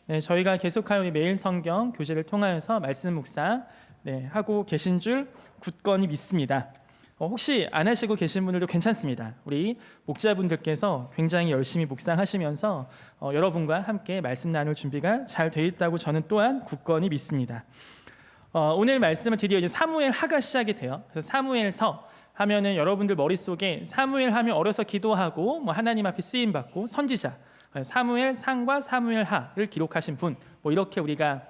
네, 저희가 계속하여 우리 매일 성경 교재를 통하여서 말씀 묵상 하고 계신 줄 굳건히 믿습니다. 혹시 안 하시고 계신 분들도 괜찮습니다. 우리 목자분들께서 굉장히 열심히 묵상하시면서 여러분과 함께 말씀 나눌 준비가 잘 돼 있다고 저는 또한 굳건히 믿습니다. 오늘 말씀은 드디어 이제 사무엘 하가 시작이 돼요. 그래서 사무엘서 하면은 여러분들 머릿속에 사무엘 하면 어려서 기도하고 하나님 앞에 쓰임 받고 선지자, 사무엘 상과 사무엘 하를 기록하신 분, 이렇게 우리가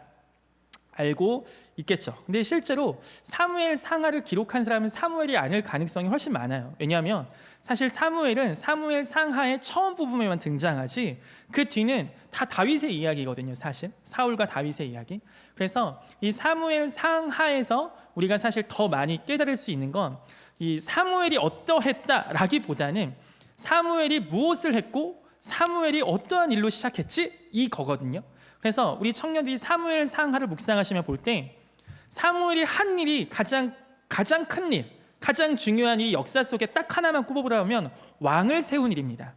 알고 있겠죠. 근데 실제로 사무엘 상하를 기록한 사람은 사무엘이 아닐 가능성이 훨씬 많아요. 왜냐하면 사실 사무엘은 사무엘 상하의 처음 부분에만 등장하지 그 뒤는 다 다윗의 이야기거든요. 사실 사울과 다윗의 이야기. 그래서 이 사무엘 상하에서 우리가 사실 더 많이 깨달을 수 있는 건 이 사무엘이 어떠했다라기보다는 사무엘이 무엇을 했고 사무엘이 어떠한 일로 시작했지? 이거거든요. 그래서 우리 청년들이 사무엘 상하를 묵상하시면 볼 때 사무엘이 한 일이 가장 큰 일, 가장 중요한 일이 역사 속에 딱 하나만 꼽아보라면 왕을 세운 일입니다.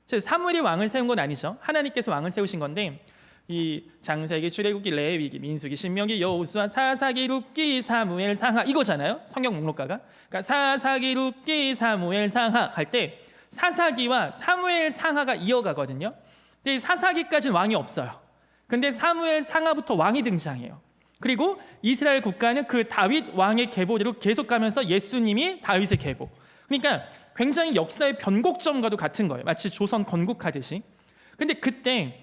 사무엘이 왕을 세운 건 아니죠. 하나님께서 왕을 세우신 건데 이 장세기, 출애굽기, 레위기, 민수기, 신명기, 여호수아, 사사기, 룻기, 사무엘 상하 이거잖아요. 성경 목록가가. 그러니까 사사기, 룻기, 사무엘 상하 할 때 사사기와 사무엘 상하가 이어가거든요. 근데 사사기까지는 왕이 없어요. 근데 사무엘 상하부터 왕이 등장해요. 그리고 이스라엘 국가는 그 다윗 왕의 계보대로 계속 가면서 예수님이 다윗의 계보. 그러니까 굉장히 역사의 변곡점과도 같은 거예요. 마치 조선 건국하듯이. 근데 그때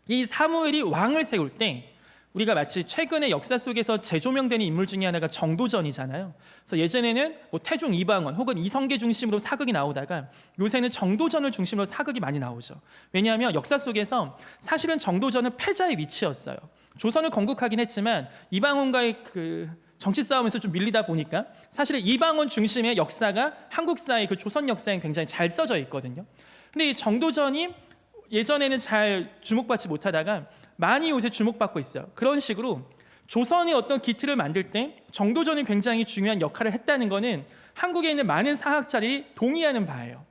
이 사무엘이 왕을 세울 때 우리가 마치 최근의 역사 속에서 재조명되는 인물 중에 하나가 정도전이잖아요. 그래서 예전에는 태종 이방원 혹은 이성계 중심으로 사극이 나오다가 요새는 정도전을 중심으로 사극이 많이 나오죠. 왜냐하면 역사 속에서 사실은 정도전은 패자의 위치였어요. 조선을 건국하긴 했지만 이방원과의 그 정치 싸움에서 좀 밀리다 보니까 사실은 이방원 중심의 역사가 한국사의 그 조선 역사에 굉장히 잘 써져 있거든요. 근데 이 정도전이 예전에는 잘 주목받지 못하다가 많이 요새 주목받고 있어요. 그런 식으로 조선이 어떤 기틀을 만들 때 정도전이 굉장히 중요한 역할을 했다는 것은 한국에 있는 많은 사학자들이 동의하는 바예요.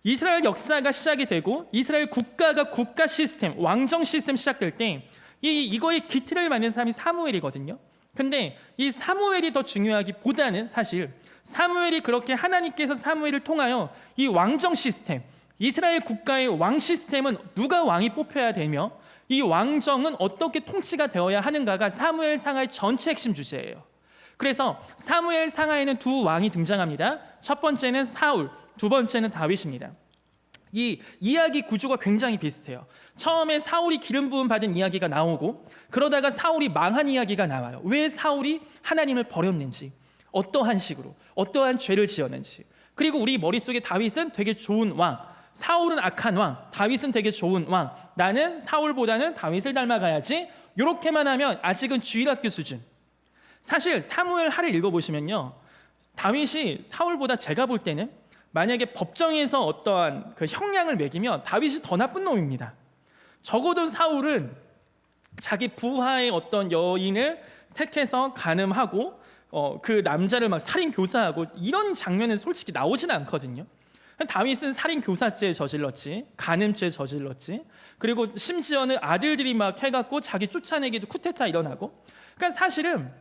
이스라엘 역사가 시작이 되고 이스라엘 국가가 국가 시스템, 왕정 시스템 시작될 때 이거의 기틀을 만든 사람이 사무엘이거든요. 근데 이 사무엘이 더 중요하기보다는 사실 사무엘이 그렇게 하나님께서 사무엘을 통하여 이 왕정 시스템, 이스라엘 국가의 왕 시스템은 누가 왕이 뽑혀야 되며 이 왕정은 어떻게 통치가 되어야 하는가가 사무엘 상하의 전체 핵심 주제예요. 그래서 사무엘 상하에는 두 왕이 등장합니다. 첫 번째는 사울, 두 번째는 다윗입니다. 이 이야기 구조가 굉장히 비슷해요. 처음에 사울이 기름 부음 받은 이야기가 나오고 그러다가 사울이 망한 이야기가 나와요. 왜 사울이 하나님을 버렸는지, 어떠한 식으로, 어떠한 죄를 지었는지. 그리고 우리 머릿속에 다윗은 되게 좋은 왕, 사울은 악한 왕, 다윗은 되게 좋은 왕, 나는 사울보다는 다윗을 닮아가야지, 이렇게만 하면 아직은 주일학교 수준. 사실 사무엘 하를 읽어보시면요, 다윗이 사울보다 제가 볼 때는 만약에 법정에서 어떠한 그 형량을 매기면 다윗이 더 나쁜 놈입니다. 적어도 사울은 자기 부하의 어떤 여인을 택해서 간음하고 그 남자를 막 살인 교사하고 이런 장면은 솔직히 나오지는 않거든요. 다윗은 살인 교사죄 저질렀지, 간음죄 저질렀지, 그리고 심지어는 아들들이 막 해갖고 자기 쫓아내기도 쿠데타 일어나고. 그러니까 사실은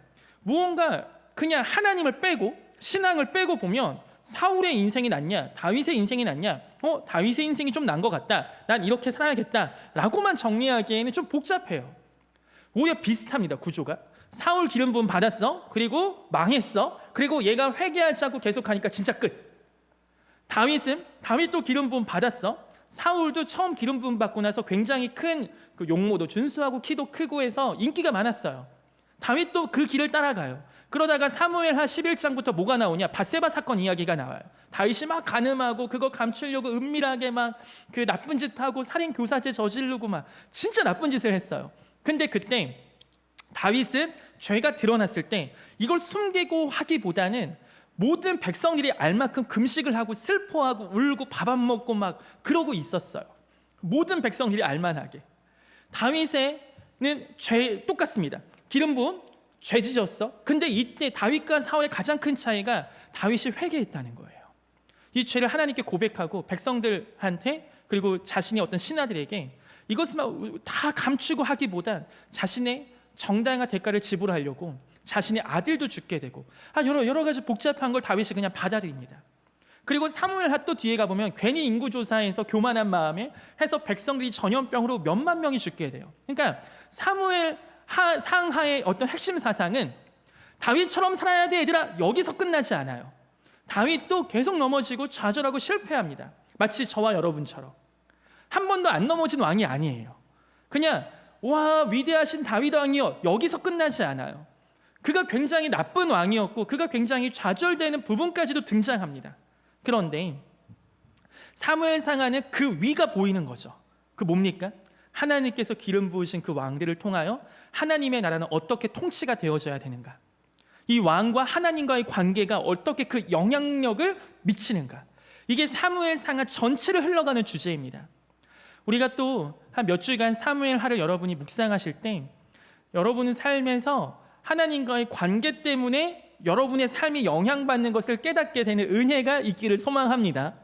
무언가 그냥 하나님을 빼고 신앙을 빼고 보면 사울의 인생이 낫냐, 다윗의 인생이 낫냐, 다윗의 인생이 좀 난 것 같다, 난 이렇게 살아야겠다라고만 정리하기에는 좀 복잡해요. 오히려 비슷합니다, 구조가. 사울 기름 부음 받았어, 그리고 망했어, 그리고 얘가 회개하지 않고 계속하니까 진짜 끝. 다윗도 기름 부음 받았어. 사울도 처음 기름 부음 받고 나서 굉장히 큰 그 용모도 준수하고 키도 크고 해서 인기가 많았어요. 다윗도 그 길을 따라가요. 그러다가 사무엘하 11장부터 뭐가 나오냐, 밧세바 사건 이야기가 나와요. 다윗이 막 간음하고 그거 감추려고 은밀하게 막 그 나쁜 짓 하고 살인 교사죄 저지르고 막 진짜 나쁜 짓을 했어요. 근데 그때 다윗은 죄가 드러났을 때 이걸 숨기고 하기보다는 모든 백성들이 알 만큼 금식을 하고 슬퍼하고 울고 밥 안 먹고 막 그러고 있었어요. 모든 백성들이 알 만하게. 다윗에는 죄 똑같습니다. 기름 부음, 죄 지었어. 근데 이때 다윗과 사울의 가장 큰 차이가 다윗이 회개했다는 거예요. 이 죄를 하나님께 고백하고 백성들한테 그리고 자신의 어떤 신하들에게 이것만 다 감추고 하기보단 자신의 정당한 대가를 지불하려고 자신의 아들도 죽게 되고 여러 가지 복잡한 걸 다윗이 그냥 받아들입니다. 그리고 사무엘하 또 뒤에 가보면 괜히 인구조사에서 교만한 마음에 해서 백성들이 전염병으로 몇만 명이 죽게 돼요. 그러니까 사무엘 상하의 어떤 핵심 사상은 다윗처럼 살아야 돼 얘들아, 여기서 끝나지 않아요. 다윗도 계속 넘어지고 좌절하고 실패합니다. 마치 저와 여러분처럼 한 번도 안 넘어진 왕이 아니에요. 그냥 와 위대하신 다윗 왕이여, 여기서 끝나지 않아요. 그가 굉장히 나쁜 왕이었고 그가 굉장히 좌절되는 부분까지도 등장합니다. 그런데 사무엘상하는 그 위가 보이는 거죠. 그 뭡니까? 하나님께서 기름 부으신 그 왕들을 통하여 하나님의 나라는 어떻게 통치가 되어져야 되는가, 이 왕과 하나님과의 관계가 어떻게 그 영향력을 미치는가, 이게 사무엘상하 전체를 흘러가는 주제입니다. 우리가 또 한 몇 주간 사무엘하를 여러분이 묵상하실 때 여러분은 삶에서 하나님과의 관계 때문에 여러분의 삶이 영향받는 것을 깨닫게 되는 은혜가 있기를 소망합니다.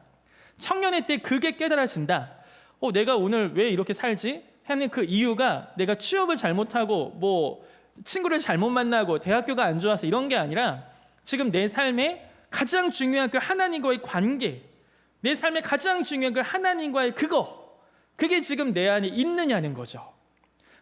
청년의 때 그게 깨달아진다. 내가 오늘 왜 이렇게 살지? 하는 그 이유가 내가 취업을 잘못하고 친구를 잘못 만나고 대학교가 안 좋아서 이런 게 아니라 지금 내 삶에 가장 중요한 그 하나님과의 관계, 내 삶에 가장 중요한 그 하나님과의 그게 지금 내 안에 있느냐는 거죠.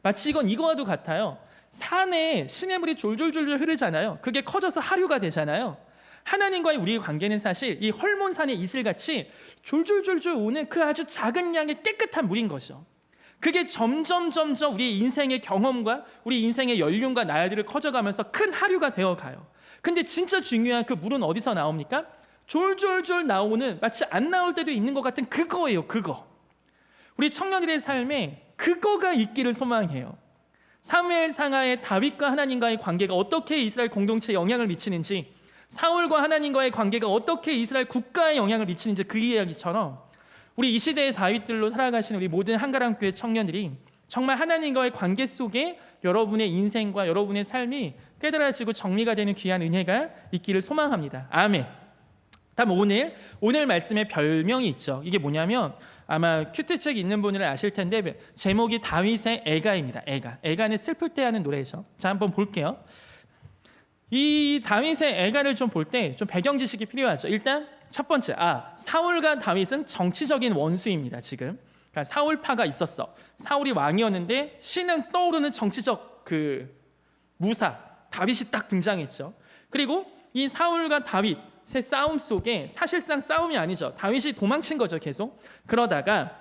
마치 이건 이거와도 같아요. 산에 시냇물이 졸졸졸 흐르잖아요. 그게 커져서 하류가 되잖아요. 하나님과의 우리의 관계는 사실 이 헐몬산의 이슬같이 졸졸졸졸 오는 그 아주 작은 양의 깨끗한 물인 거죠. 그게 점점 우리의 인생의 경험과 우리 인생의 연륜과 나이들을 커져가면서 큰 하류가 되어가요. 근데 진짜 중요한 그 물은 어디서 나옵니까? 졸졸졸 나오는, 마치 안 나올 때도 있는 것 같은 그거예요. 그거. 우리 청년들의 삶에 그거가 있기를 소망해요. 사무엘 상하의 다윗과 하나님과의 관계가 어떻게 이스라엘 공동체에 영향을 미치는지, 사울과 하나님과의 관계가 어떻게 이스라엘 국가에 영향을 미치는지, 그 이야기처럼 우리 이 시대의 다윗들로 살아가시는 우리 모든 한가람 교회 청년들이 정말 하나님과의 관계 속에 여러분의 인생과 여러분의 삶이 깨달아지고 정리가 되는 귀한 은혜가 있기를 소망합니다. 아멘. 다음 오늘 말씀에 별명이 있죠. 이게 뭐냐면 아마 큐티책 있는 분들은 아실 텐데 제목이 다윗의 애가입니다. 애가는 슬플 때 하는 노래죠. 자, 한번 볼게요. 이 다윗의 애가를 좀 볼 때 좀 배경 지식이 필요하죠. 일단 첫 번째, 사울과 다윗은 정치적인 원수입니다. 지금 그러니까 사울파가 있었어. 사울이 왕이었는데 신은 떠오르는 정치적 그 무사 다윗이 딱 등장했죠. 그리고 이 사울과 다윗의 싸움 속에 사실상 싸움이 아니죠. 다윗이 도망친 거죠. 계속. 그러다가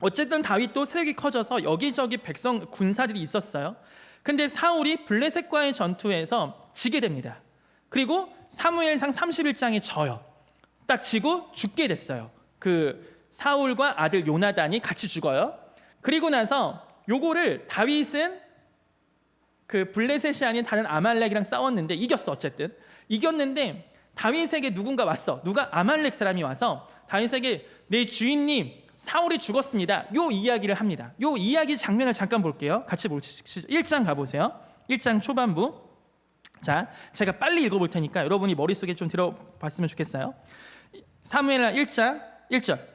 어쨌든 다윗도 세력이 커져서 여기저기 백성 군사들이 있었어요. 근데 사울이 블레셋과의 전투에서 지게 됩니다. 그리고 사무엘상 31장에 져요. 딱 지고 죽게 됐어요. 그 사울과 아들 요나단이 같이 죽어요. 그리고 나서 요거를 다윗은 그 블레셋이 아닌 다른 아말렉이랑 싸웠는데 이겼어. 어쨌든 이겼는데 다윗에게 누군가 왔어. 누가 아말렉 사람이 와서 다윗에게 내 주인님 사울이 죽었습니다. 요 이야기를 합니다. 요 이야기 장면을 잠깐 볼게요. 같이 보시죠. 1장 가보세요. 1장 초반부. 자, 제가 빨리 읽어볼 테니까 여러분이 머릿속에 좀 들어봤으면 좋겠어요. 사무엘하 1장 1절.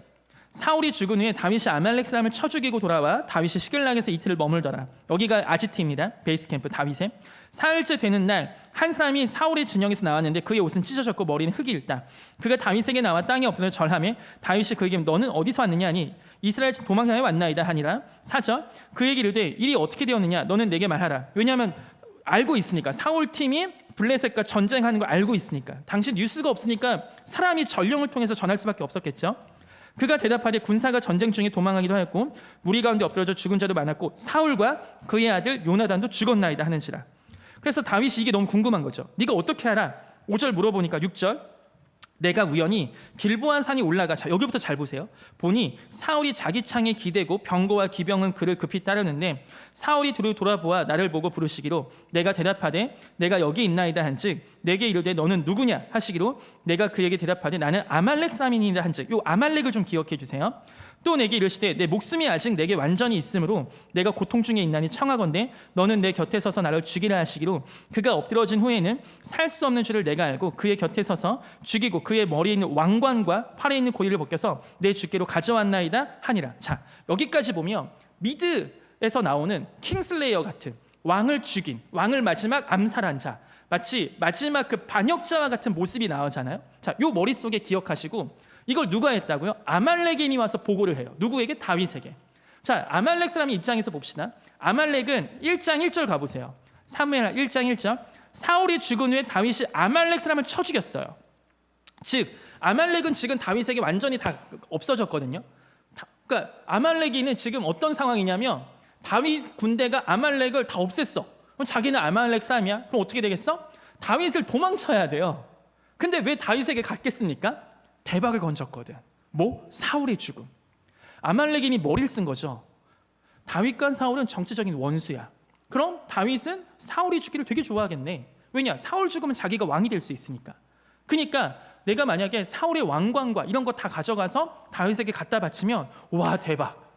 사울이 죽은 후에 다윗이 아말렉 사람을 쳐 죽이고 돌아와 다윗이 시글락에서 이틀을 머물더라. 여기가 아지트입니다. 베이스 캠프 다윗의. 사흘째 되는 날 한 사람이 사울의 진영에서 나왔는데 그의 옷은 찢어졌고 머리는 흙이 일다. 그가 다윗에게 나와 땅에 엎드려 절하며 다윗이 그에게 너는 어디서 왔느냐 하니 이스라엘 도망하여 왔나이다 하니라. 4절. 그에게 이르되 일이 어떻게 되었느냐 너는 내게 말하라. 왜냐하면 알고 있으니까 사울 팀이 블레셋과 전쟁하는 걸 알고 있으니까. 당신 뉴스가 없으니까 사람이 전령을 통해서 전할 수밖에 없었겠죠. 그가 대답하되 군사가 전쟁 중에 도망하기도 하였고 무리 가운데 엎드려져 죽은 자도 많았고 사울과 그의 아들 요나단도 죽었나이다 하는지라. 그래서 다윗이 이게 너무 궁금한 거죠. 네가 어떻게 알아? 5절 물어보니까 6절. 내가 우연히 길보아 산이 올라가. 자, 여기부터 잘 보세요. 보니 사울이 자기 창에 기대고 병거와 기병은 그를 급히 따르는데 사울이 돌아보아 나를 보고 부르시기로 내가 대답하되 내가 여기 있나이다 한즉 내게 이르되 너는 누구냐 하시기로 내가 그에게 대답하되 나는 아말렉 사람이니이다 한즉. 요 아말렉을 좀 기억해 주세요. 또 내게 이르시되 내 목숨이 아직 내게 완전히 있으므로 내가 고통 중에 있나니 청하건대 너는 내 곁에 서서 나를 죽이라 하시기로 그가 엎드러진 후에는 살 수 없는 줄을 내가 알고 그의 곁에 서서 죽이고 그의 머리에 있는 왕관과 팔에 있는 고리를 벗겨서 내 주께로 가져왔나이다 하니라. 자, 여기까지 보면 미드에서 나오는 킹슬레이어 같은 왕을 죽인, 왕을 마지막 암살한 자, 마치 마지막 그 반역자와 같은 모습이 나오잖아요. 자, 요 머릿속에 기억하시고, 이걸 누가 했다고요? 아말렉인이 와서 보고를 해요. 누구에게? 다윗에게. 자, 아말렉 사람의 입장에서 봅시다. 아말렉은 1장 1절 가보세요. 사무엘 1장 1절. 사울이 죽은 후에 다윗이 아말렉 사람을 쳐 죽였어요. 즉 아말렉은 지금 다윗에게 완전히 다 없어졌거든요. 그러니까 아말렉인은 지금 어떤 상황이냐면, 다윗 군대가 아말렉을 다 없앴어. 그럼 자기는 아말렉 사람이야. 그럼 어떻게 되겠어? 다윗을 도망쳐야 돼요. 근데 왜 다윗에게 갔겠습니까? 대박을 건졌거든. 뭐? 사울의 죽음. 아말렉인이 머리를 쓴 거죠. 다윗과 사울은 정치적인 원수야. 그럼 다윗은 사울이 죽기를 되게 좋아하겠네. 왜냐? 사울 죽으면 자기가 왕이 될 수 있으니까. 그러니까 내가 만약에 사울의 왕관과 이런 거 다 가져가서 다윗에게 갖다 바치면, 와, 대박,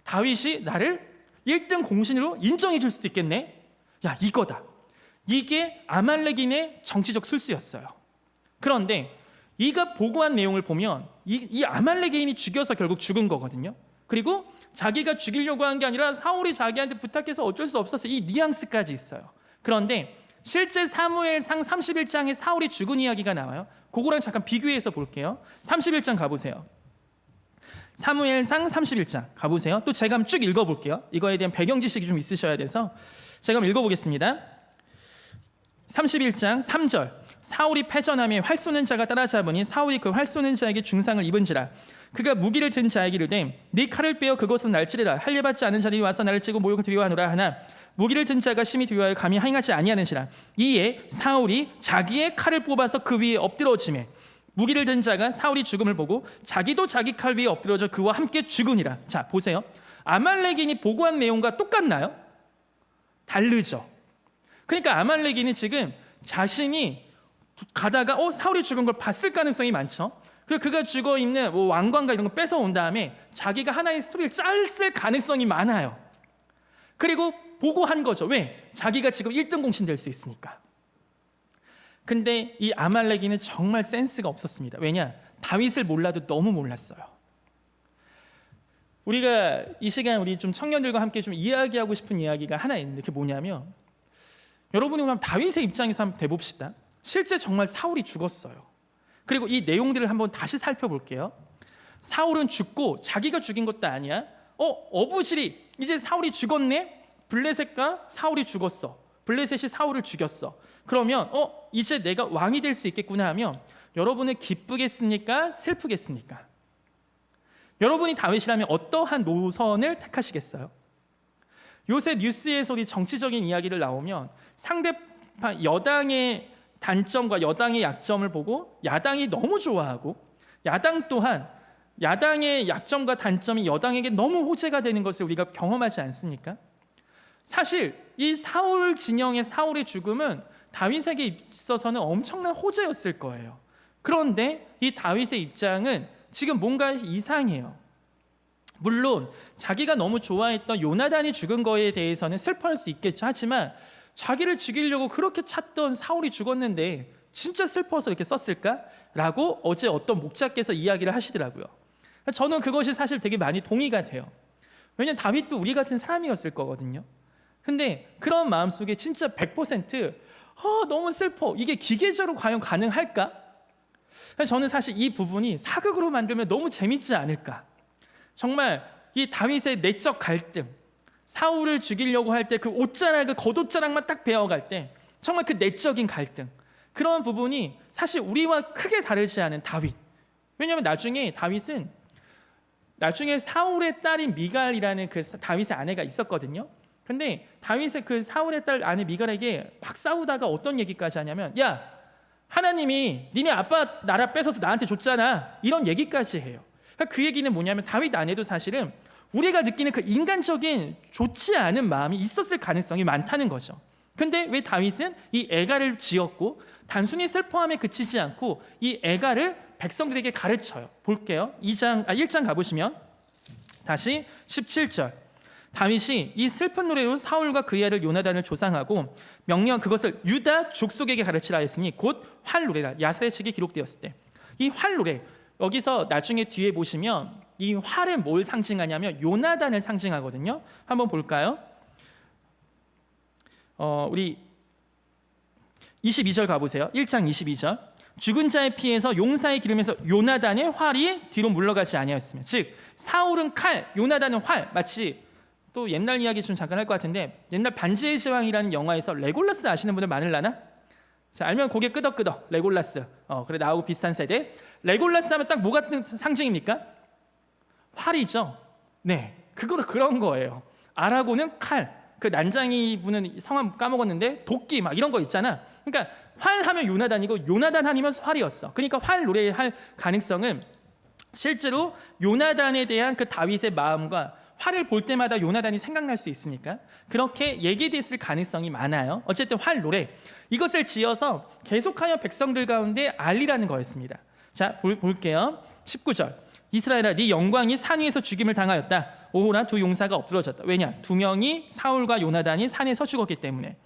다윗이 나를 1등 공신으로 인정해 줄 수도 있겠네. 야, 이거다. 이게 아말렉인의 정치적 술수였어요. 그런데 이가 보고한 내용을 보면 이 아말렉인이 죽여서 결국 죽은 거거든요. 그리고 자기가 죽이려고 한 게 아니라 사울이 자기한테 부탁해서 어쩔 수 없었어. 이 뉘앙스까지 있어요. 그런데 실제 사무엘상 31장에 사울이 죽은 이야기가 나와요. 그거랑 잠깐 비교해서 볼게요. 31장 가보세요. 사무엘상 31장 가보세요. 또 제가 한번 쭉 읽어볼게요. 이거에 대한 배경 지식이 좀 있으셔야 돼서 제가 한번 읽어보겠습니다. 31장 3절. 사울이 패전하며 활 쏘는 자가 따라잡으니 사울이 그 활 쏘는 자에게 중상을 입은지라. 그가 무기를 든 자에게 이르되 네 칼을 빼어 그것으로 날 찌르라. 할례받지 않은 자들이 와서 나를 찌고 모욕을 두려워하노라 하나 무기를 든 자가 심히 두려워하여 감히 행하지 아니하는지라. 이에 사울이 자기의 칼을 뽑아서 그 위에 엎드러지매 무기를 든 자가 사울이 죽음을 보고 자기도 자기 칼 위에 엎드러져 그와 함께 죽으니라. 자, 보세요. 아말렉인이 보고한 내용과 똑같나요? 다르죠. 그러니까 아말렉인은 지금 자신이 가다가 사울이 죽은 걸 봤을 가능성이 많죠. 그리고 그가 죽어 있는 뭐 왕관과 이런 거 뺏어 온 다음에 자기가 하나의 스토리를 짰을 가능성이 많아요. 그리고 보고한 거죠. 왜? 자기가 지금 1등 공신 될 수 있으니까. 근데 이 아말렉인은 정말 센스가 없었습니다. 왜냐? 다윗을 몰라도 너무 몰랐어요. 우리가 이 시간 우리 좀 청년들과 함께 좀 이야기하고 싶은 이야기가 하나 있는데, 그게 뭐냐면, 여러분이 그럼 다윗의 입장에서 한번 대봅시다. 실제 정말 사울이 죽었어요. 그리고 이 내용들을 한번 다시 살펴볼게요. 사울은 죽고 자기가 죽인 것도 아니야. 어부실이 이제 사울이 죽었네. 블레셋과 사울이 죽었어. 블레셋이 사울을 죽였어. 그러면 이제 내가 왕이 될 수 있겠구나 하면, 여러분은 기쁘겠습니까? 슬프겠습니까? 여러분이 다윗이라면 어떠한 노선을 택하시겠어요? 요새 뉴스에서 우리 정치적인 이야기를 나오면 상대방 여당의 단점과 여당의 약점을 보고 야당이 너무 좋아하고, 야당 또한 야당의 약점과 단점이 여당에게 너무 호재가 되는 것을 우리가 경험하지 않습니까? 사실 이 사울 진영의 사울의 죽음은 다윗에게 있어서는 엄청난 호재였을 거예요. 그런데 이 다윗의 입장은 지금 뭔가 이상해요. 물론 자기가 너무 좋아했던 요나단이 죽은 거에 대해서는 슬퍼할 수 있겠죠. 하지만 자기를 죽이려고 그렇게 찾던 사울이 죽었는데 진짜 슬퍼서 이렇게 썼을까? 라고 어제 어떤 목자께서 이야기를 하시더라고요. 저는 그것이 사실 되게 많이 동의가 돼요. 왜냐하면 다윗도 우리 같은 사람이었을 거거든요. 근데 그런 마음속에 진짜 100% 너무 슬퍼, 이게 기계적으로 과연 가능할까? 저는 사실 이 부분이 사극으로 만들면 너무 재밌지 않을까. 정말 이 다윗의 내적 갈등, 사울을 죽이려고 할 때 그 옷자락, 그 겉옷자락만 딱 베어갈 때 정말 그 내적인 갈등, 그런 부분이 사실 우리와 크게 다르지 않은 다윗. 왜냐하면 나중에 사울의 딸인 미갈이라는 그 다윗의 아내가 있었거든요. 근데 다윗의 그 사울의 딸 아내 미갈에게 막 싸우다가 어떤 얘기까지 하냐면, 야, 하나님이 니네 아빠 나라 뺏어서 나한테 줬잖아, 이런 얘기까지 해요. 그 얘기는 뭐냐면 다윗 아내도 사실은 우리가 느끼는 그 인간적인 좋지 않은 마음이 있었을 가능성이 많다는 거죠. 근데 왜 다윗은 이 애가를 지었고 단순히 슬퍼함에 그치지 않고 이 애가를 백성들에게 가르쳐요. 볼게요. 1장 가보시면 다시 17절. 다윗이 이 슬픈 노래로 사울과 그의 아들 요나단을 조상하고 명령 그것을 유다 족속에게 가르치라 했으니 곧 활노래라. 야사의 책에 기록되었을 때 이 활노래, 여기서 나중에 뒤에 보시면 이 활은 뭘 상징하냐면 요나단을 상징하거든요. 한번 볼까요? 우리 22절 가보세요. 1장 22절. 죽은 자의 피에서 용사의 기름에서 요나단의 활이 뒤로 물러가지 아니하였으며, 즉 사울은 칼, 요나단은 활. 마치 또 옛날 이야기 좀 잠깐 할 것 같은데, 옛날 반지의 제왕이라는 영화에서 레골라스 아시는 분들 많을라나? 자, 알면 고개 끄덕끄덕. 레골라스. 그래, 나하고 비슷한 세대. 레골라스 하면 딱 뭐 같은 상징입니까? 활이죠. 네, 그런 거예요. 아라곤은 칼. 그 난장이 분은 성함 까먹었는데 도끼 막 이런 거 있잖아. 그러니까 활 하면 요나단이고 요나단 아니면 활이었어. 그러니까 활 노래할 가능성은 실제로 요나단에 대한 그 다윗의 마음과 활을 볼 때마다 요나단이 생각날 수 있으니까 그렇게 얘기됐을 가능성이 많아요. 어쨌든 활 노래, 이것을 지어서 계속하여 백성들 가운데 알리라는 거였습니다. 자, 볼게요. 19절. 이스라엘아, 네 영광이 산 위에서 죽임을 당하였다. 오호라, 두 용사가 엎드러졌다. 왜냐? 두 명이 사울과 요나단이 산에서 죽었기 때문에.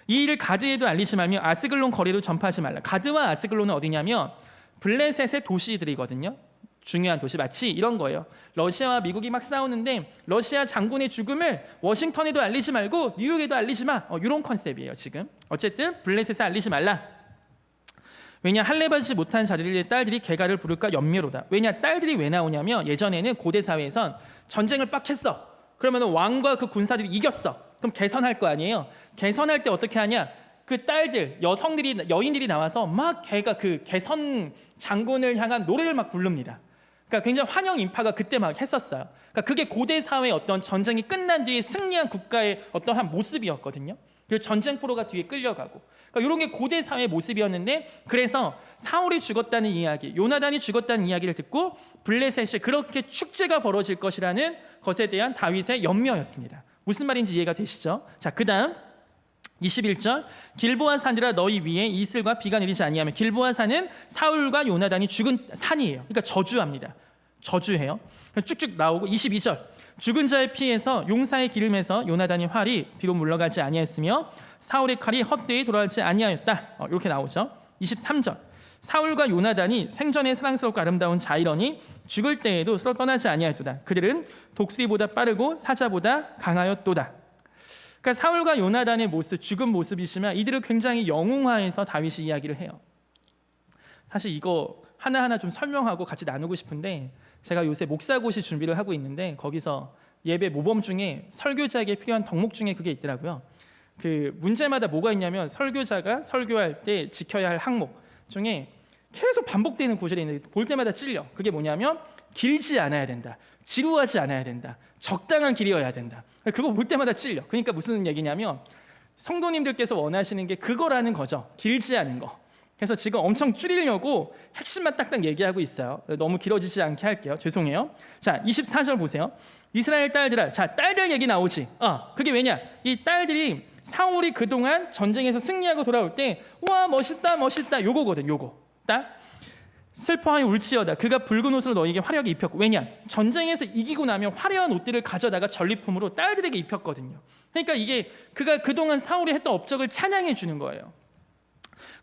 이 일을 가드에도 알리지 말며 아스글론 거리로 전파하지 말라. 가드와 아스글론은 어디냐면 블레셋의 도시들이거든요. 중요한 도시. 마치 이런 거예요. 러시아와 미국이 막 싸우는데 러시아 장군의 죽음을 워싱턴에도 알리지 말고 뉴욕에도 알리지 마. 이런 컨셉이에요 지금. 어쨌든 블레셋에 알리지 말라. 왜냐? 할례받지 못한 자들의 딸들이 개가를 부를까 염려로다. 왜냐? 딸들이 왜 나오냐면 예전에는 고대 사회에선 전쟁을 빡 했어. 그러면 왕과 그 군사들이 이겼어. 그럼 개선할 거 아니에요. 개선할 때 어떻게 하냐? 그 딸들, 여인들이 나와서 막 걔가 그 개선 장군을 향한 노래를 막 부릅니다. 그러니까 굉장히 환영 인파가 그때 막 했었어요. 그러니까 그게 고대 사회의 어떤 전쟁이 끝난 뒤에 승리한 국가의 어떠한 모습이었거든요. 그 전쟁 포로가 뒤에 끌려가고. 그러니까 이런 게 고대 사회의 모습이었는데, 그래서 사울이 죽었다는 이야기, 요나단이 죽었다는 이야기를 듣고 블레셋이 그렇게 축제가 벌어질 것이라는 것에 대한 다윗의 염려였습니다. 무슨 말인지 이해가 되시죠? 자, 그 다음 21절. 길보아 산이라 너희 위에 이슬과 비가 내리지 아니하며. 길보아 산은 사울과 요나단이 죽은 산이에요. 그러니까 저주합니다. 저주해요. 쭉쭉 나오고 22절. 죽은 자의 피에서 용사의 기름에서 요나단의 활이 뒤로 물러가지 아니하였으며 사울의 칼이 헛되이 돌아가지 아니하였다. 이렇게 나오죠. 23절. 사울과 요나단이 생전에 사랑스럽고 아름다운 자이러니 죽을 때에도 서로 떠나지 아니하였도다. 그들은 독수리보다 빠르고 사자보다 강하였도다. 그러니까 사울과 요나단의 모습, 죽은 모습이지만 이들을 굉장히 영웅화해서 다윗이 이야기를 해요. 사실 이거 하나하나 좀 설명하고 같이 나누고 싶은데, 제가 요새 목사고시 준비를 하고 있는데 거기서 예배 모범 중에 설교자에게 필요한 덕목 중에 그게 있더라고요. 그 문제마다 뭐가 있냐면 설교자가 설교할 때 지켜야 할 항목 중에 계속 반복되는 구절이 있는데 볼 때마다 찔려. 그게 뭐냐면 길지 않아야 된다, 지루하지 않아야 된다, 적당한 길이어야 된다. 그거 볼 때마다 찔려. 그러니까 무슨 얘기냐면 성도님들께서 원하시는 게 그거라는 거죠. 길지 않은 거. 그래서 지금 엄청 줄이려고 핵심만 딱딱 얘기하고 있어요. 너무 길어지지 않게 할게요. 죄송해요. 자, 24절 보세요. 이스라엘 딸들아. 자, 딸들 얘기 나오지. 그게 왜냐? 이 딸들이 사울이 그동안 전쟁에서 승리하고 돌아올 때 와 멋있다 멋있다 요거거든. 요거 딱 슬퍼하여 울지어다. 그가 붉은 옷으로 너에게 화려하게 입혔고. 왜냐? 전쟁에서 이기고 나면 화려한 옷들을 가져다가 전리품으로 딸들에게 입혔거든요. 그러니까 이게 그가 그동안 사울이 했던 업적을 찬양해 주는 거예요.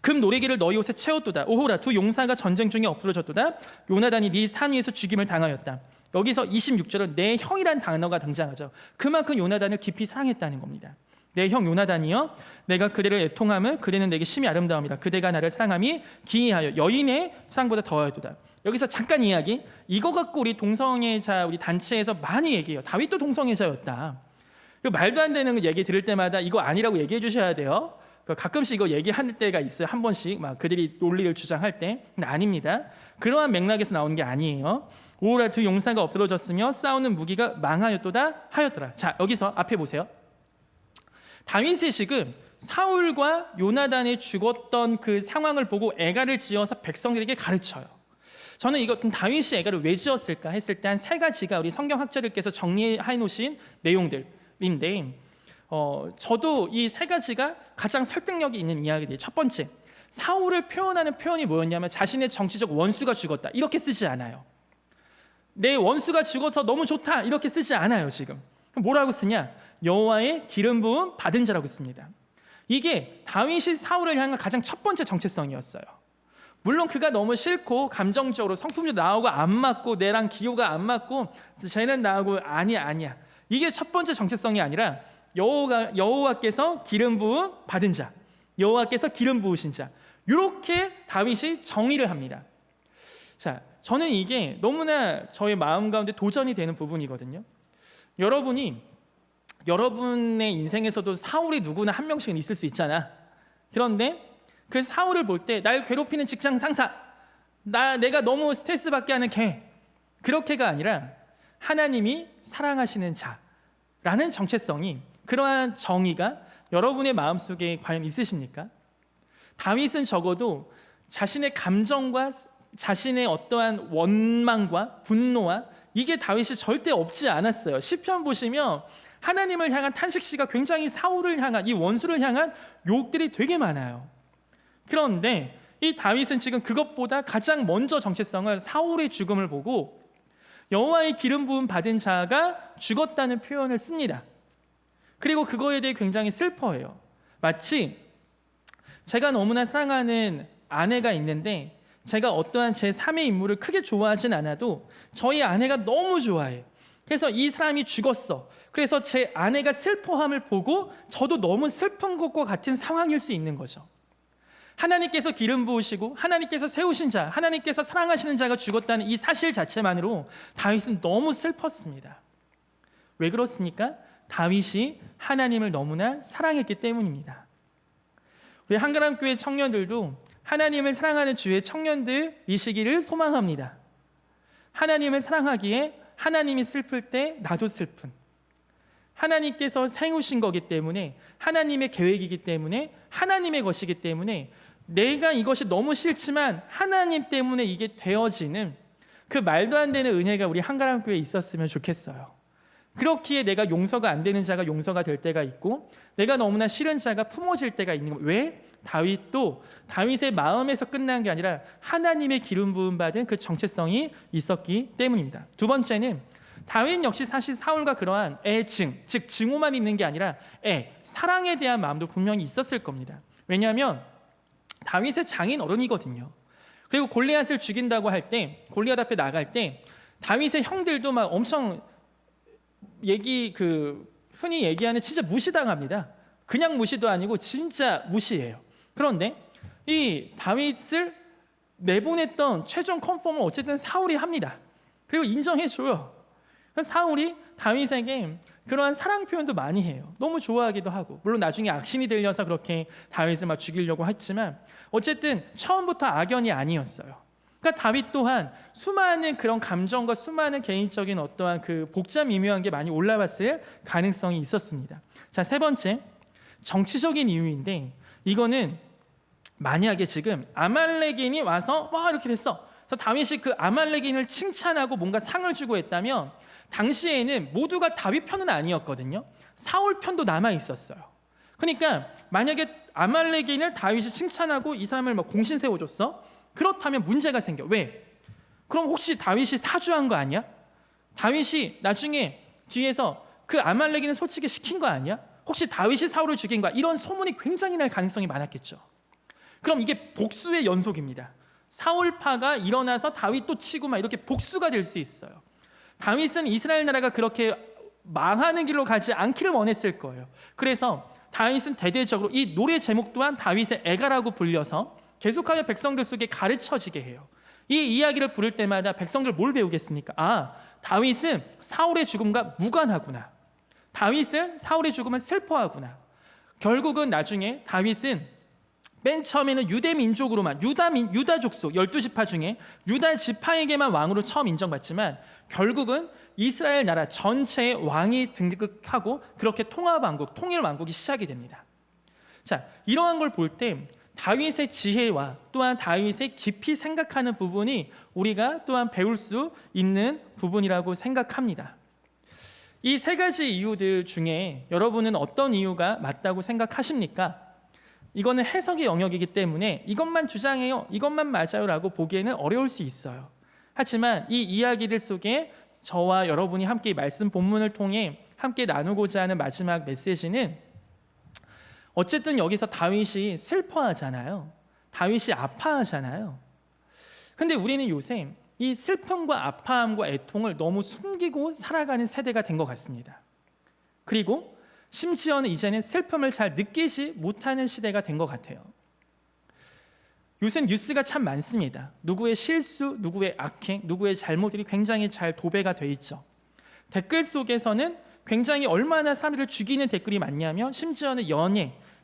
금 노래기를 너희 옷에 채웠도다. 오호라, 두 용사가 전쟁 중에 엎드러졌도다. 요나단이 네 산 위에서 죽임을 당하였다. 여기서 26절은 내 형이란 단어가 등장하죠. 그만큼 요나단을 깊이 사랑했다는 겁니다. 내 형 요나단이여, 내가 그대를 애통함을 그대는 내게 심히 아름다움이라. 그대가 나를 사랑함이 기이하여 여인의 사랑보다 더하였도다. 여기서 잠깐 이야기, 이거 갖고 우리 동성애자 우리 단체에서 많이 얘기해요. 다윗도 동성애자였다. 말도 안 되는 얘기 들을 때마다 이거 아니라고 얘기해 주셔야 돼요. 가끔씩 이거 얘기할 때가 있어요. 한 번씩 막 그들이 논리를 주장할 때. 근데 아닙니다. 그러한 맥락에서 나오는 게 아니에요. 오호라, 두 용사가 엎드러졌으며 싸우는 무기가 망하였도다 하였더라. 자, 여기서 앞에 보세요. 다윗의 지금 사울과 요나단이 죽었던 그 상황을 보고 애가를 지어서 백성들에게 가르쳐요. 저는 이거 다윗이 애가를 왜 지었을까 했을 때 한 세 가지가 우리 성경학자들께서 정리해 놓으신 내용들인데, 저도 이 세 가지가 가장 설득력이 있는 이야기들이에요. 첫 번째, 사울을 표현하는 표현이 뭐였냐면 자신의 정치적 원수가 죽었다 이렇게 쓰지 않아요. 내 원수가 죽어서 너무 좋다 이렇게 쓰지 않아요. 지금 뭐라고 쓰냐? 여호와의 기름 부음 받은 자라고 씁니다. 이게 다윗이 사울을 향한 가장 첫 번째 정체성이었어요. 물론 그가 너무 싫고 감정적으로 성품도 나오고 안 맞고 내랑 기호가 안 맞고 쟤는 나하고 아니야. 이게 첫 번째 정체성이 아니라 여호와께서 기름 부음 받은 자, 여호와께서 기름 부으신 자, 이렇게 다윗이 정의를 합니다. 자, 저는 이게 너무나 저의 마음 가운데 도전이 되는 부분이거든요. 여러분의 인생에서도 사울이 누구나 한 명씩은 있을 수 있잖아. 그런데 그 사울을 볼 때 날 괴롭히는 직장 상사, 내가 너무 스트레스 받게 하는 걔, 그렇게가 아니라 하나님이 사랑하시는 자라는 정체성이, 그러한 정의가 여러분의 마음속에 과연 있으십니까? 다윗은 적어도 자신의 감정과 자신의 어떠한 원망과 분노와 이게 다윗이 절대 없지 않았어요. 시편 보시면 하나님을 향한 탄식시가 굉장히 사울을 향한, 이 원수를 향한 욕들이 되게 많아요. 그런데 이 다윗은 지금 그것보다 가장 먼저 정체성을 사울의 죽음을 보고 여호와의 기름 부음 받은 자가 죽었다는 표현을 씁니다. 그리고 그거에 대해 굉장히 슬퍼해요. 마치 제가 너무나 사랑하는 아내가 있는데 제가 어떠한 제 3의 인물을 크게 좋아하진 않아도 저희 아내가 너무 좋아해요. 그래서 이 사람이 죽었어. 그래서 제 아내가 슬퍼함을 보고 저도 너무 슬픈 것과 같은 상황일 수 있는 거죠. 하나님께서 기름 부으시고 하나님께서 세우신 자, 하나님께서 사랑하시는 자가 죽었다는 이 사실 자체만으로 다윗은 너무 슬펐습니다. 왜 그렇습니까? 다윗이 하나님을 너무나 사랑했기 때문입니다. 우리 한가람교회 청년들도 하나님을 사랑하는 주의 청년들이시기를 소망합니다. 하나님을 사랑하기에 하나님이 슬플 때 나도 슬픈, 하나님께서 세우신 거기 때문에, 하나님의 계획이기 때문에, 하나님의 것이기 때문에 내가 이것이 너무 싫지만 하나님 때문에 이게 되어지는 그 말도 안 되는 은혜가 우리 한가람교회에 있었으면 좋겠어요. 그렇기에 내가 용서가 안 되는 자가 용서가 될 때가 있고 내가 너무나 싫은 자가 품어질 때가 있는 거예요. 왜? 다윗도 다윗의 마음에서 끝난 게 아니라 하나님의 기름 부음 받은 그 정체성이 있었기 때문입니다. 두 번째는 다윗 역시 사실 사울과 그러한 애증, 즉 증오만 있는 게 아니라 사랑에 대한 마음도 분명히 있었을 겁니다. 왜냐하면 다윗의 장인 어른이거든요. 그리고 골리앗을 죽인다고 할 때, 골리앗 앞에 나갈 때 다윗의 형들도 막 엄청 흔히 얘기하는 진짜 무시당합니다. 그냥 무시도 아니고 진짜 무시해요. 그런데 이 다윗을 내보냈던 최종 컨펌을 어쨌든 사울이 합니다. 그리고 인정해줘요. 사울이 다윗에게 그러한 사랑 표현도 많이 해요. 너무 좋아하기도 하고, 물론 나중에 악신이 들려서 그렇게 다윗을 막 죽이려고 했지만 어쨌든 처음부터 악연이 아니었어요. 그러니까 다윗 또한 수많은 그런 감정과 수많은 개인적인 어떠한 그 복잡 미묘한 게 많이 올라왔을 가능성이 있었습니다. 자, 세 번째, 정치적인 이유인데, 이거는 만약에 지금 아말렉인이 와서 와 이렇게 됐어. 그래서 다윗이 그 아말렉인을 칭찬하고 뭔가 상을 주고 했다면 당시에는 모두가 다윗 편은 아니었거든요. 사울 편도 남아 있었어요. 그러니까 만약에 아말렉인을 다윗이 칭찬하고 이 사람을 막 공신 세워줬어. 그렇다면 문제가 생겨. 왜? 그럼 혹시 다윗이 사주한 거 아니야? 다윗이 나중에 뒤에서 그 아말렉인을 솔직히 시킨 거 아니야? 혹시 다윗이 사울을 죽인 거야? 이런 소문이 굉장히 날 가능성이 많았겠죠. 그럼 이게 복수의 연속입니다. 사울파가 일어나서 다윗 또 치고 막 이렇게 복수가 될 수 있어요. 다윗은 이스라엘 나라가 그렇게 망하는 길로 가지 않기를 원했을 거예요. 그래서 다윗은 대대적으로 이 노래 제목 또한 다윗의 애가라고 불려서 계속하여 백성들 속에 가르쳐지게 해요. 이 이야기를 부를 때마다 백성들 뭘 배우겠습니까? 아, 다윗은 사울의 죽음과 무관하구나. 다윗은 사울의 죽음을 슬퍼하구나. 결국은 나중에 다윗은 맨 처음에는 유대 민족으로만, 유다 족속 12지파 중에 유다 지파에게만 왕으로 처음 인정받지만 결국은 이스라엘 나라 전체의 왕이 등극하고 그렇게 통일 왕국이 시작이 됩니다. 자, 이러한 걸 볼 때 다윗의 지혜와 또한 다윗의 깊이 생각하는 부분이 우리가 또한 배울 수 있는 부분이라고 생각합니다. 이 세 가지 이유들 중에 여러분은 어떤 이유가 맞다고 생각하십니까? 이거는 해석의 영역이기 때문에 이것만 주장해요, 이것만 맞아요라고 보기에는 어려울 수 있어요. 하지만 이 이야기들 속에 저와 여러분이 함께 말씀 본문을 통해 함께 나누고자 하는 마지막 메시지는 어쨌든 여기서 다윗이 슬퍼하잖아요. 다윗이 아파하잖아요. 근데 우리는 요새 이 슬픔과 아파함과 애통을 너무 숨기고 살아가는 세대가 된 것 같습니다. 그리고 심지어는 이제는 슬픔을 잘 느끼지 못하는 시대가 된 것 같아요. 요새 뉴스가 참 많습니다. 누구의 실수, 누구의 악행, 누구의 잘못들이 굉장히 잘 도배가 돼 있죠. 댓글 속에서는 굉장히 얼마나 사람들을 죽이는 댓글이 많냐면 심지어는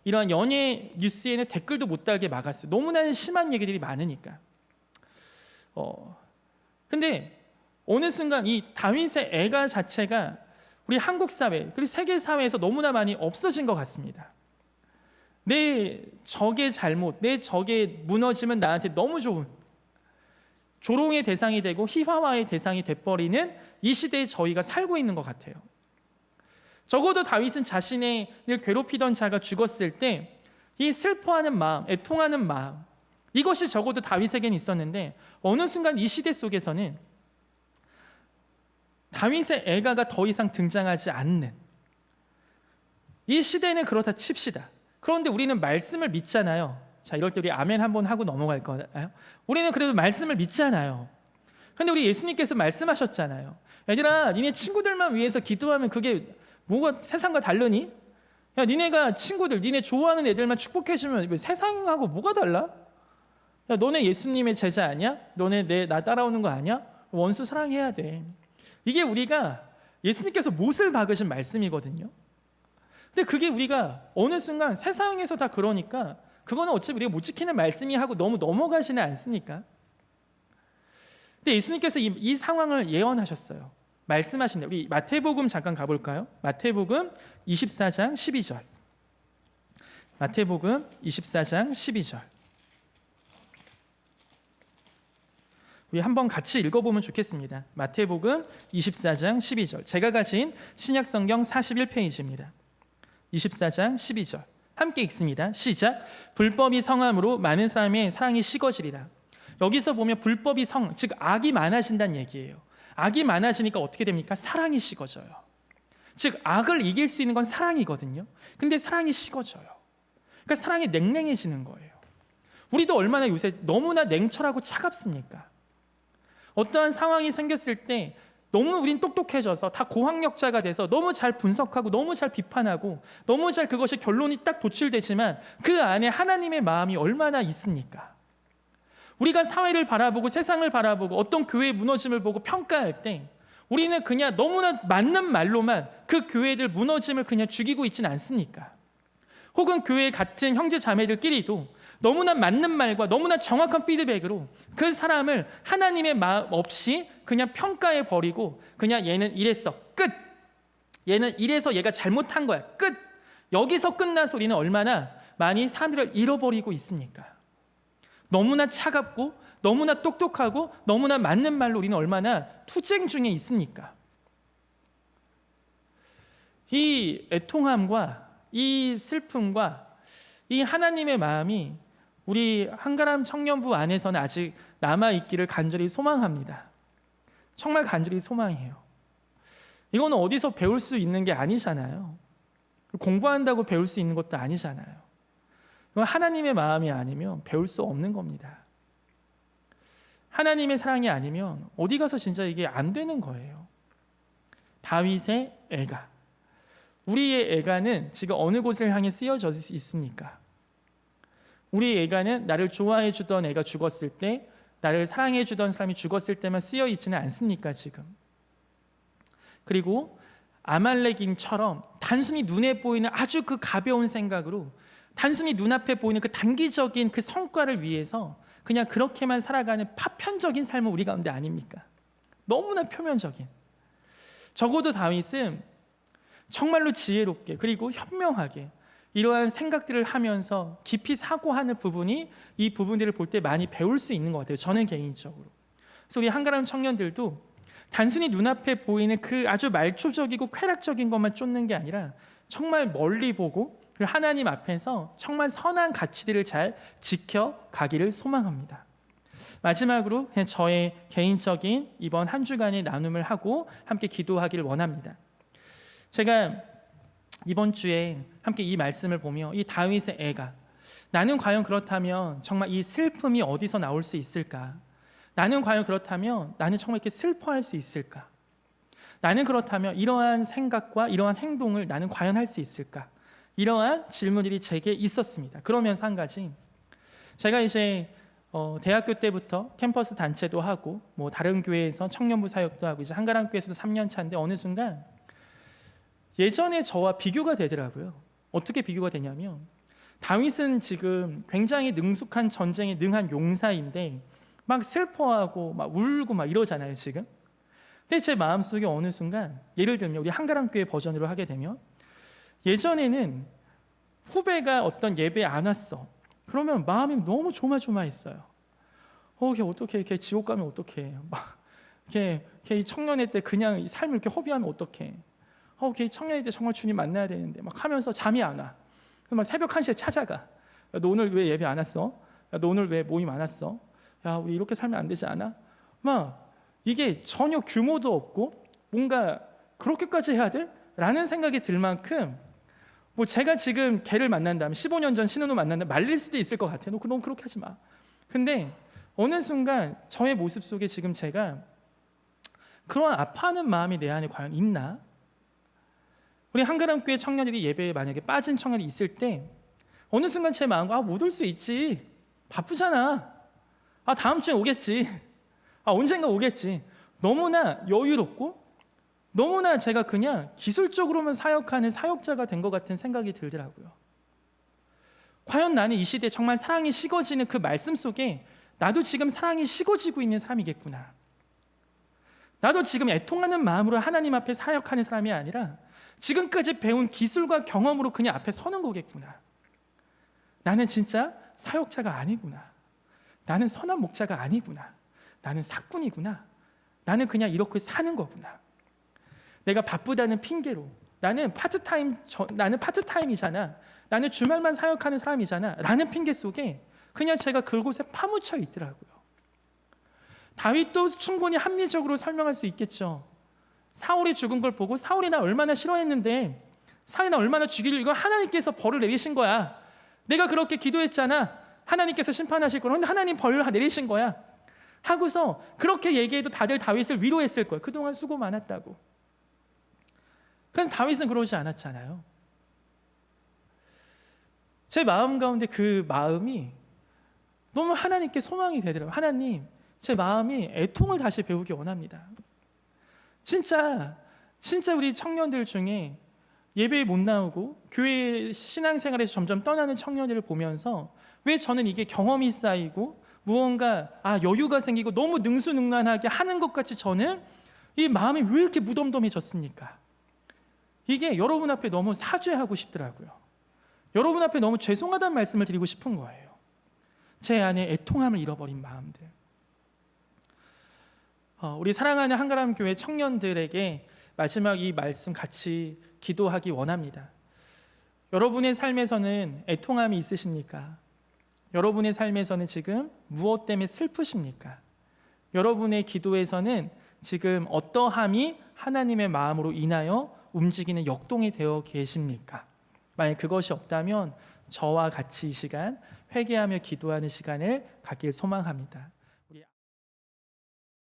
이러한 연예 뉴스에는 댓글도 못 달게 막았어요. 너무나 심한 얘기들이 많으니까. 근데 어느 순간 이 다윗의 애가 자체가 우리 한국 사회 그리고 세계 사회에서 너무나 많이 없어진 것 같습니다. 내 적의 잘못, 내 적의 무너짐은 나한테 너무 좋은 조롱의 대상이 되고 희화화의 대상이 돼버리는 이 시대에 저희가 살고 있는 것 같아요. 적어도 다윗은 자신을 괴롭히던 자가 죽었을 때 이 슬퍼하는 마음, 애통하는 마음, 이것이 적어도 다윗에게는 있었는데 어느 순간 이 시대 속에서는 다윗의 애가가 더 이상 등장하지 않는, 이 시대는 그렇다 칩시다. 그런데 우리는 말씀을 믿잖아요. 자, 이럴 때 우리 아멘 한번 하고 넘어갈 거예요. 우리는 그래도 말씀을 믿잖아요. 근데 우리 예수님께서 말씀하셨잖아요. 얘들아, 니네 친구들만 위해서 기도하면 그게 뭐가 세상과 다르니? 야, 니네가 친구들, 니네 좋아하는 애들만 축복해주면 세상하고 뭐가 달라? 야, 너네 예수님의 제자 아니야? 너네 나 따라오는 거 아니야? 원수 사랑해야 돼. 이게 우리가 예수님께서 못을 박으신 말씀이거든요. 근데 그게 우리가 어느 순간 세상에서 다 그러니까 그거는 어차피 우리가 못 지키는 말씀이 하고 너무 넘어가지는 않습니까? 근데 예수님께서 이 상황을 예언하셨어요. 말씀하십니다. 우리 마태복음 잠깐 가볼까요? 마태복음 24장 12절. 마태복음 24장 12절. 우리 한번 같이 읽어보면 좋겠습니다. 마태복음 24장 12절. 제가 가진 신약성경 41페이지입니다. 24장 12절. 함께 읽습니다. 시작. 불법이 성함으로 많은 사람의 사랑이 식어지리라. 여기서 보면 불법이 즉 악이 많아진다는 얘기예요. 악이 많아지니까 어떻게 됩니까? 사랑이 식어져요. 즉 악을 이길 수 있는 건 사랑이거든요. 근데 사랑이 식어져요. 그러니까 사랑이 냉랭해지는 거예요. 우리도 얼마나 요새 너무나 냉철하고 차갑습니까? 어떠한 상황이 생겼을 때 너무 우린 똑똑해져서 다 고학력자가 돼서 너무 잘 분석하고 너무 잘 비판하고 너무 잘 그것이 결론이 딱 도출되지만 그 안에 하나님의 마음이 얼마나 있습니까? 우리가 사회를 바라보고 세상을 바라보고 어떤 교회의 무너짐을 보고 평가할 때 우리는 그냥 너무나 맞는 말로만 그 교회들 무너짐을 그냥 죽이고 있지는 않습니까? 혹은 교회 같은 형제 자매들끼리도 너무나 맞는 말과 너무나 정확한 피드백으로 그 사람을 하나님의 마음 없이 그냥 평가해 버리고 그냥 얘는 이랬어 끝, 얘는 이래서 얘가 잘못한 거야 끝, 여기서 끝나서 우리는 얼마나 많이 사람들을 잃어버리고 있습니까? 너무나 차갑고 너무나 똑똑하고 너무나 맞는 말로 우리는 얼마나 투쟁 중에 있습니까? 이 애통함과 이 슬픔과 이 하나님의 마음이 우리 한가람 청년부 안에서는 아직 남아있기를 간절히 소망합니다. 정말 간절히 소망해요. 이거는 어디서 배울 수 있는 게 아니잖아요. 공부한다고 배울 수 있는 것도 아니잖아요. 이건 하나님의 마음이 아니면 배울 수 없는 겁니다. 하나님의 사랑이 아니면 어디 가서 진짜 이게 안 되는 거예요. 다윗의 애가, 우리의 애가는 지금 어느 곳을 향해 쓰여져 있습니까? 우리 애가는 나를 좋아해 주던 애가 죽었을 때, 나를 사랑해 주던 사람이 죽었을 때만 쓰여 있지는 않습니까 지금? 그리고 아말렉인처럼 단순히 눈에 보이는 아주 그 가벼운 생각으로 단순히 눈앞에 보이는 그 단기적인 그 성과를 위해서 그냥 그렇게만 살아가는 파편적인 삶은 우리 가운데 아닙니까? 너무나 표면적인. 적어도 다윗은 정말로 지혜롭게 그리고 현명하게 이러한 생각들을 하면서 깊이 사고하는 부분이 이 부분들을 볼 때 많이 배울 수 있는 것 같아요. 저는 개인적으로. 그래서 우리 한가람 청년들도 단순히 눈앞에 보이는 그 아주 말초적이고 쾌락적인 것만 쫓는 게 아니라 정말 멀리 보고 그리고 하나님 앞에서 정말 선한 가치들을 잘 지켜가기를 소망합니다. 마지막으로 그냥 저의 개인적인 이번 한 주간의 나눔을 하고 함께 기도하기를 원합니다. 제가 이번 주에 함께 이 말씀을 보며 이 다윗의 애가 나는 과연 그렇다면 정말 이 슬픔이 어디서 나올 수 있을까? 나는 과연 그렇다면 나는 정말 이렇게 슬퍼할 수 있을까? 나는 그렇다면 이러한 생각과 이러한 행동을 나는 과연 할 수 있을까? 이러한 질문들이 제게 있었습니다. 그러면서 한 가지, 제가 이제 대학교 때부터 캠퍼스 단체도 하고 뭐 다른 교회에서 청년부 사역도 하고 이제 한가람 교회에서도 3년 차인데 어느 순간 예전에 저와 비교가 되더라고요. 어떻게 비교가 되냐면 다윗은 지금 굉장히 능숙한 전쟁에 능한 용사인데 막 슬퍼하고 막 울고 막 이러잖아요 지금. 근데 제 마음속에 어느 순간 예를 들면 우리 한가람 교회 버전으로 하게 되면 예전에는 후배가 어떤 예배에 안 왔어. 그러면 마음이 너무 조마조마했어요. 걔 어떡해? 걔 지옥 가면 어떡해? 걔 청년회 때 그냥 이 삶을 이렇게 허비하면 어떡해? 걔 청년회 때 정말 주님 만나야 되는데 막 하면서 잠이 안 와. 막 새벽 1시에 찾아가. 야, 너 오늘 왜 예배 안 왔어? 야, 너 오늘 왜 모임 안 왔어? 야, 우리 이렇게 살면 안 되지 않아? 막 이게 전혀 규모도 없고 뭔가 그렇게까지 해야 돼? 라는 생각이 들 만큼 뭐 제가 지금 걔를 만난다면 15년 전 신은우 만난다면 말릴 수도 있을 것 같아요. 너 그렇게 하지 마. 근데 어느 순간 저의 모습 속에 지금 제가 그런 아파하는 마음이 내 안에 과연 있나? 우리 한가람교회 청년들이 예배에 만약에 빠진 청년이 있을 때 어느 순간 제 마음과 못 올 수 있지. 바쁘잖아. 다음 주에 오겠지. 언젠가 오겠지. 너무나 여유롭고 너무나 제가 그냥 기술적으로만 사역하는 사역자가 된 것 같은 생각이 들더라고요. 과연 나는 이 시대에 정말 사랑이 식어지는 그 말씀 속에 나도 지금 사랑이 식어지고 있는 사람이겠구나. 나도 지금 애통하는 마음으로 하나님 앞에 사역하는 사람이 아니라 지금까지 배운 기술과 경험으로 그냥 앞에 서는 거겠구나. 나는 진짜 사역자가 아니구나. 나는 선한 목자가 아니구나. 나는 사꾼이구나. 나는 그냥 이렇게 사는 거구나. 내가 바쁘다는 핑계로 나는 파트타임이잖아. 나는 주말만 사역하는 사람이잖아. 라는 핑계 속에 그냥 제가 그곳에 파묻혀 있더라고요. 다윗도 충분히 합리적으로 설명할 수 있겠죠. 사울이 죽은 걸 보고 사울이 나 얼마나 싫어했는데 사울이 나 얼마나 죽이려 이건 하나님께서 벌을 내리신 거야. 내가 그렇게 기도했잖아. 하나님께서 심판하실 거라. 근데 하나님 벌을 내리신 거야. 하고서 그렇게 얘기해도 다들 다윗을 위로했을 거예요. 그동안 수고 많았다고. 근데 다윗은 그러지 않았잖아요. 제 마음 가운데 그 마음이 너무 하나님께 소망이 되더라고요. 하나님, 제 마음이 애통을 다시 배우기 원합니다. 진짜 우리 청년들 중에 예배에 못 나오고 교회 신앙생활에서 점점 떠나는 청년들을 보면서 왜 저는 이게 경험이 쌓이고 무언가 여유가 생기고 너무 능수능란하게 하는 것 같이 저는 이 마음이 왜 이렇게 무덤덤해졌습니까? 이게 여러분 앞에 너무 사죄하고 싶더라고요. 여러분 앞에 너무 죄송하다는 말씀을 드리고 싶은 거예요. 제 안에 애통함을 잃어버린 마음들. 우리 사랑하는 한가람 교회 청년들에게 마지막 이 말씀 같이 기도하기 원합니다. 여러분의 삶에서는 애통함이 있으십니까? 여러분의 삶에서는 지금 무엇 때문에 슬프십니까? 여러분의 기도에서는 지금 어떠함이 하나님의 마음으로 인하여 움직이는 역동이 되어 계십니까? 만약 그것이 없다면 저와 같이 이 시간 회개하며 기도하는 시간을 갖길 소망합니다.